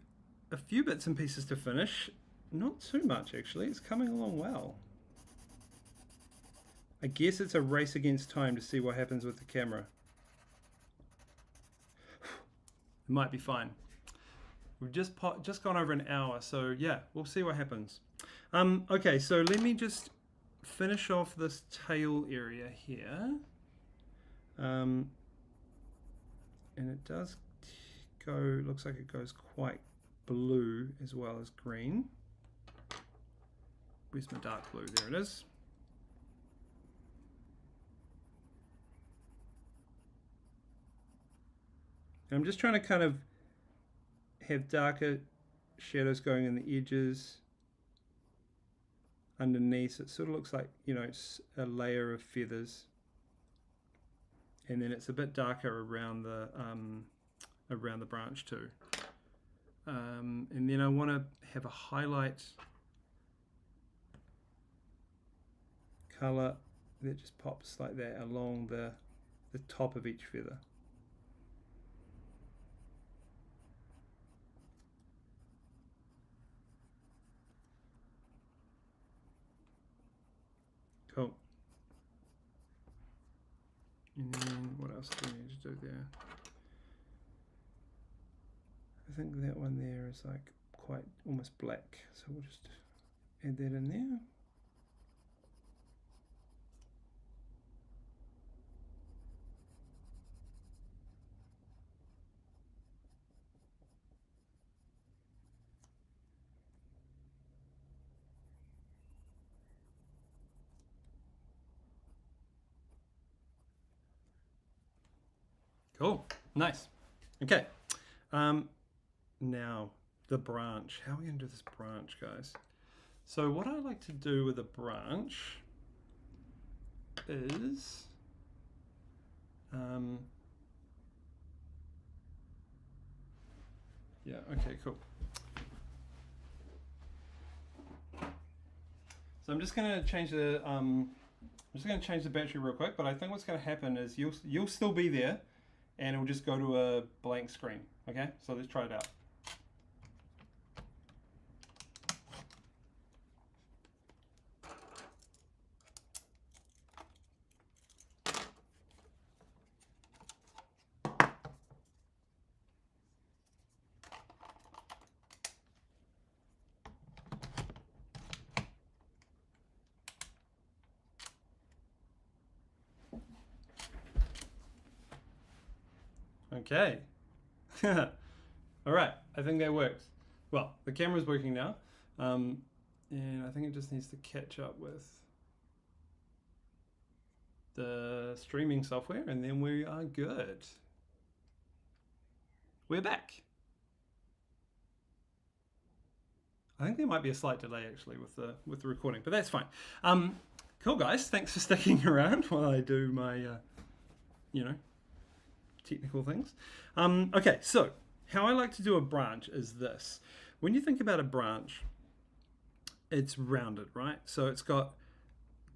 bits and pieces to finish. Not too much actually. It's coming along well. I guess it's a race against time to see what happens with the camera. It might be fine. We've just gone over an hour, so yeah, we'll see what happens. Okay, so let me just finish off this tail area here. And it does go, looks like it goes quite blue as well as green. Where's my dark blue? There it is. And I'm just trying to kind of have darker shadows going in the edges underneath. It sort of looks like, you know, it's a layer of feathers, and then it's a bit darker around the branch too. And then I want to have a highlight color that just pops like that along the top of each feather. Cool. And then what else do we need to do there? I think that one there is like quite almost black, so we'll just add that in there. Cool, nice. Okay, now the branch. How are we gonna do this branch, guys? So what I like to do with a branch is, yeah, okay, cool. So I'm just gonna change the battery real quick, but I think what's gonna happen is you'll still be there, and it'll just go to a blank screen. Okay, so let's try it out. Okay. All right, I think that works. Well, the camera's working now, and I think it just needs to catch up with the streaming software, and then we are good. We're back. I think there might be a slight delay actually with the recording, but that's fine. Cool, guys. Thanks for sticking around while I do my, technical things. Okay, so how I like to do a branch is this. When you think about a branch, it's rounded, right? So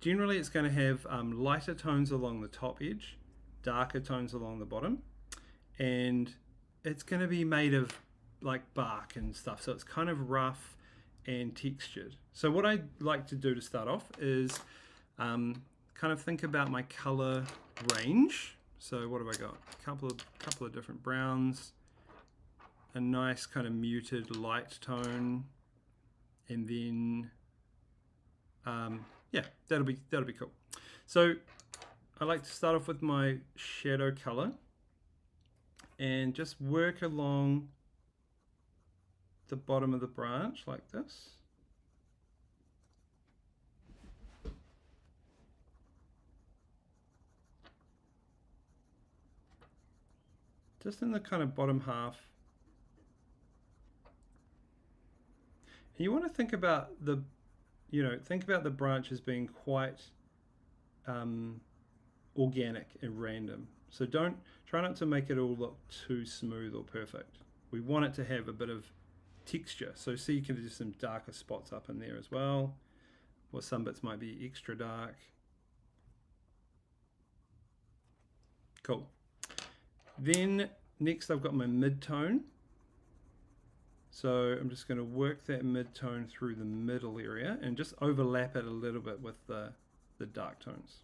generally it's going to have lighter tones along the top edge, darker tones along the bottom, and it's going to be made of like bark and stuff. So it's kind of rough and textured. So what I like to do to start off is kind of think about my color range. So what have I got? A couple of different browns, a nice kind of muted light tone, and then yeah, that'll be cool. So I like to start off with my shadow color and just work along the bottom of the branch like this. Just in the kind of bottom half. And you want to think about the branch as being quite organic and random. So try not to make it all look too smooth or perfect. We want it to have a bit of texture. So see, you can do some darker spots up in there as well, or some bits might be extra dark. Cool. Then next I've got my mid-tone. So I'm just going to work that mid-tone through the middle area and just overlap it a little bit with the dark tones.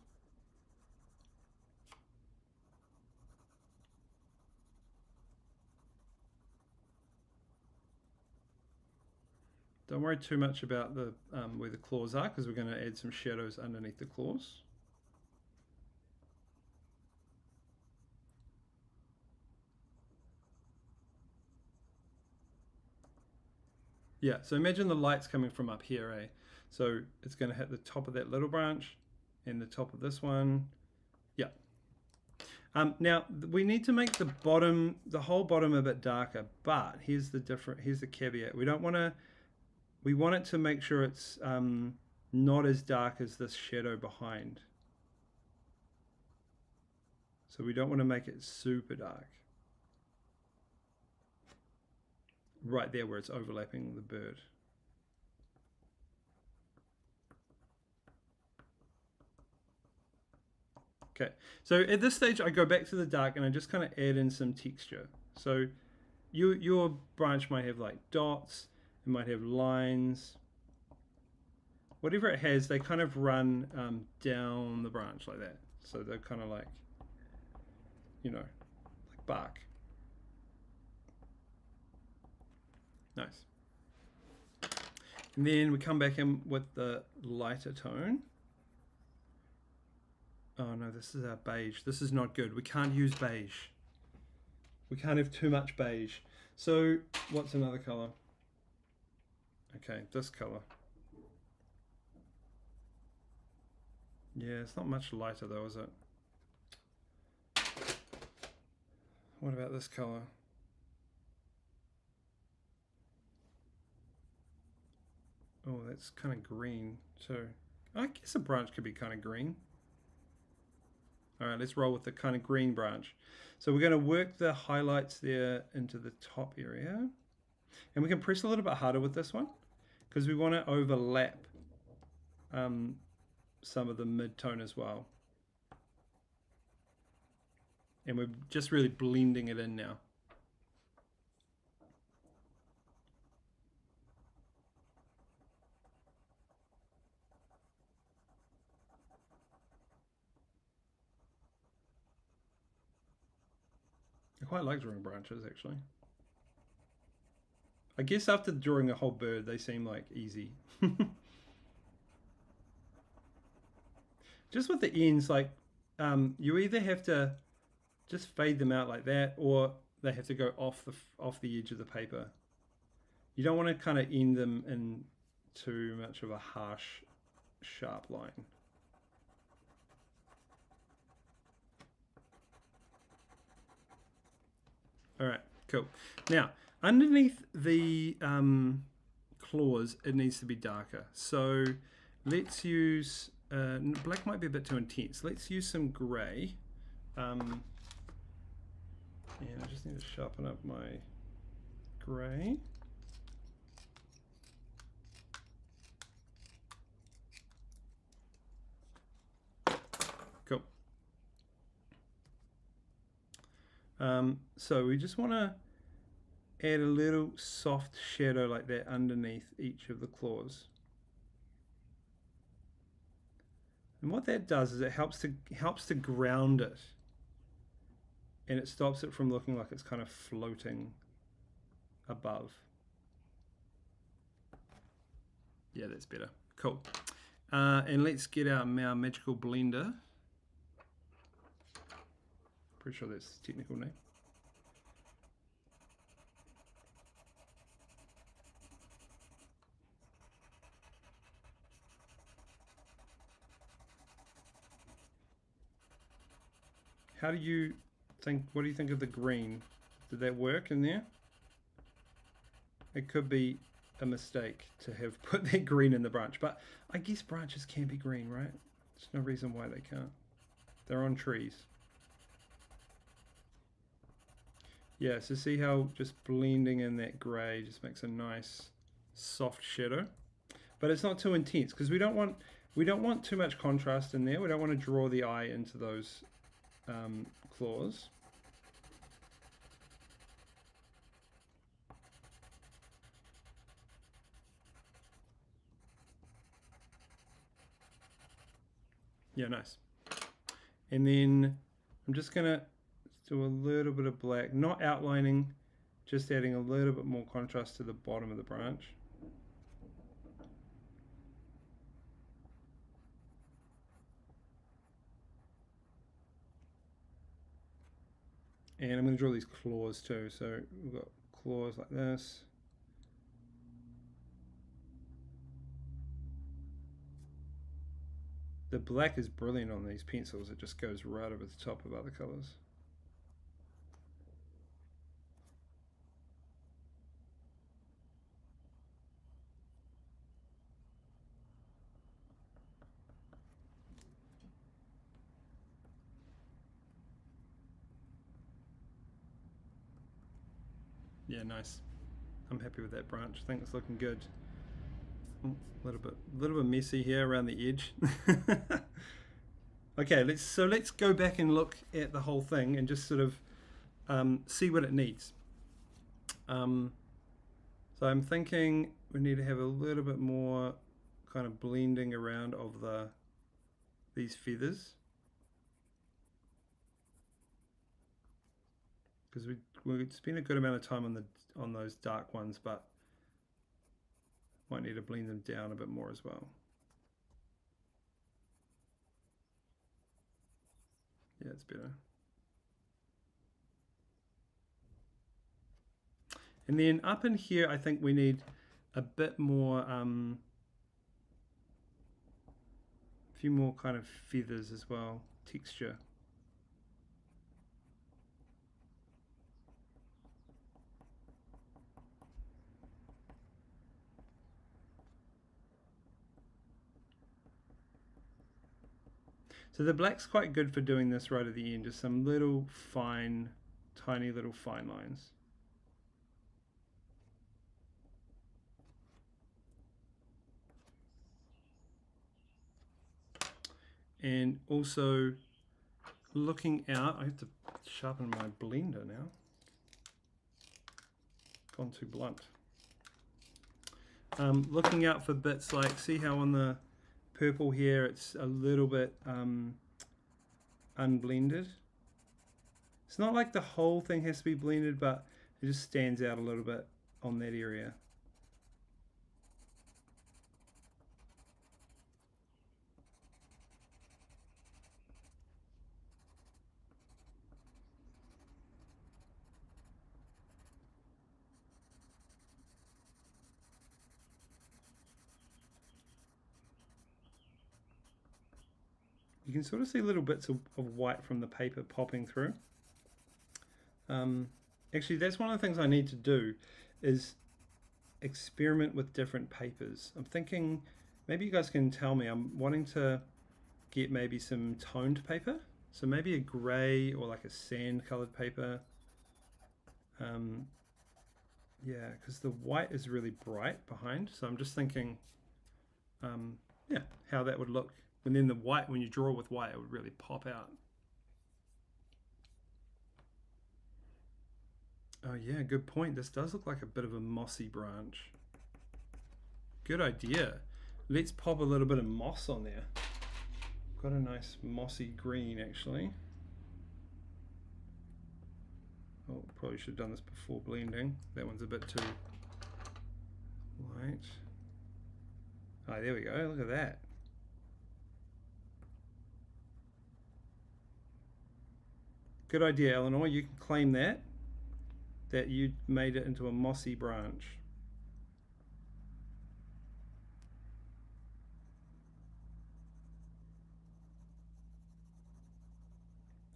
Don't worry too much about the where the claws are, because we're going to add some shadows underneath the claws. Yeah, so imagine the light's coming from up here, eh? So it's going to hit the top of that little branch and the top of this one. Yeah. Now we need to make the whole bottom a bit darker, but here's the caveat. We want it to make sure it's not as dark as this shadow behind. So we don't want to make it super dark. Right there where it's overlapping the bird. Okay, so at this stage I go back to the dark and I just kind of add in some texture. So your branch might have like dots, it might have lines. Whatever it has, they kind of run down the branch like that. So they're kind of like, like bark. Nice. And then we come back in with the lighter tone. Oh no, this is our beige. This is not good. We can't use beige. We can't have too much beige. So what's another color? Okay, this color. Yeah, it's not much lighter though, is it? What about this color? Oh, that's kind of green too. I guess a branch could be kind of green. All right, let's roll with the kind of green branch. So we're going to work the highlights there into the top area. And we can press a little bit harder with this one because we want to overlap some of the mid-tone as well. And we're just really blending it in now. I quite like drawing branches, actually. I guess after drawing a whole bird, they seem like easy. Just with the ends, like you either have to just fade them out like that, or they have to go off the edge of the paper. You don't want to kind of end them in too much of a harsh, sharp line. All right, cool. Now, underneath the claws, it needs to be darker. So let's use, black might be a bit too intense. Let's use some gray. And I just need to sharpen up my gray. Cool. So we just want to add a little soft shadow like that underneath each of the claws. And what that does is it helps to ground it, and it stops it from looking like it's kind of floating above. Yeah, that's better. Cool. And let's get our magical blender. Pretty sure that's the technical name. How do you think, what do you think of the green? Did that work in there? It could be a mistake to have put that green in the branch, but I guess branches can be green, right? There's no reason why they can't. They're on trees. Yeah, so see how just blending in that grey just makes a nice soft shadow, but it's not too intense because we don't want too much contrast in there. We don't want to draw the eye into those claws. Yeah, nice. And then I'm just gonna do a little bit of black, not outlining, just adding a little bit more contrast to the bottom of the branch. And I'm going to draw these claws too. So we've got claws like this. The black is brilliant on these pencils. It just goes right over the top of other colors. Yeah, nice. I'm happy with that branch. I think it's looking good. A little bit messy here around the edge. Okay, let's go back and look at the whole thing and just sort of see what it needs. So I'm thinking we need to have a little bit more kind of blending around of these feathers, because we spent a good amount of time on those dark ones, but might need to blend them down a bit more as well. Yeah, it's better. And then up in here, I think we need a bit more, a few more kind of feathers as well, texture. So the black's quite good for doing this right at the end, just some little fine, tiny little fine lines. And also looking out, I have to sharpen my blender now. Gone too blunt. Looking out for bits like, see how on the purple here it's a little bit unblended. It's not like the whole thing has to be blended, but it just stands out a little bit on that area. You can sort of see little bits of white from the paper popping through. Actually, that's one of the things I need to do, is experiment with different papers. I'm thinking, maybe you guys can tell me, I'm wanting to get maybe some toned paper. So maybe a grey or like a sand colored paper. Yeah, because the white is really bright behind. So I'm just thinking, yeah, how that would look. And then the white, when you draw with white, it would really pop out. Oh yeah, good point. This does look like a bit of a mossy branch. Good idea. Let's pop a little bit of moss on there. Got a nice mossy green actually. Oh, probably should have done this before blending. That one's a bit too light. Oh, there we go. Look at that. Good idea, Eleanor. You can claim that you made it into a mossy branch.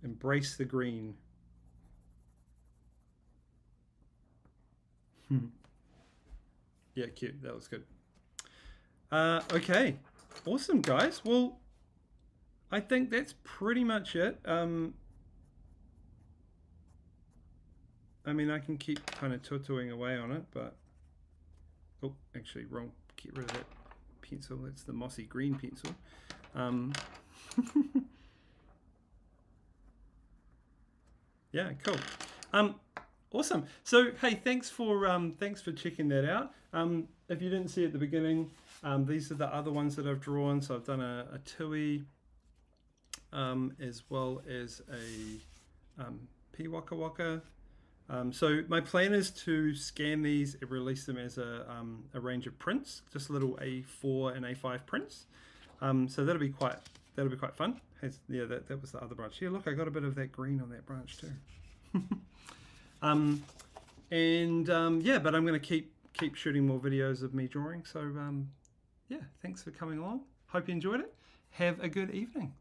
Embrace the green. Yeah, cute. That was good. Okay, awesome, guys. Well, I think that's pretty much it. I mean, I can keep kind of tutoing away on it, but... Oh, actually, wrong. Get rid of that pencil. That's the mossy green pencil. Yeah, cool. Awesome. So, hey, thanks for checking that out. If you didn't see at the beginning, these are the other ones that I've drawn. So I've done a tui, as well as a pea waka waka. So my plan is to scan these and release them as a range of prints, just little A4 and A5 prints. So that'll be quite fun. Yeah, that was the other branch. Yeah, look, I got a bit of that green on that branch too. Yeah, but I'm going to keep shooting more videos of me drawing. So yeah, thanks for coming along. Hope you enjoyed it. Have a good evening.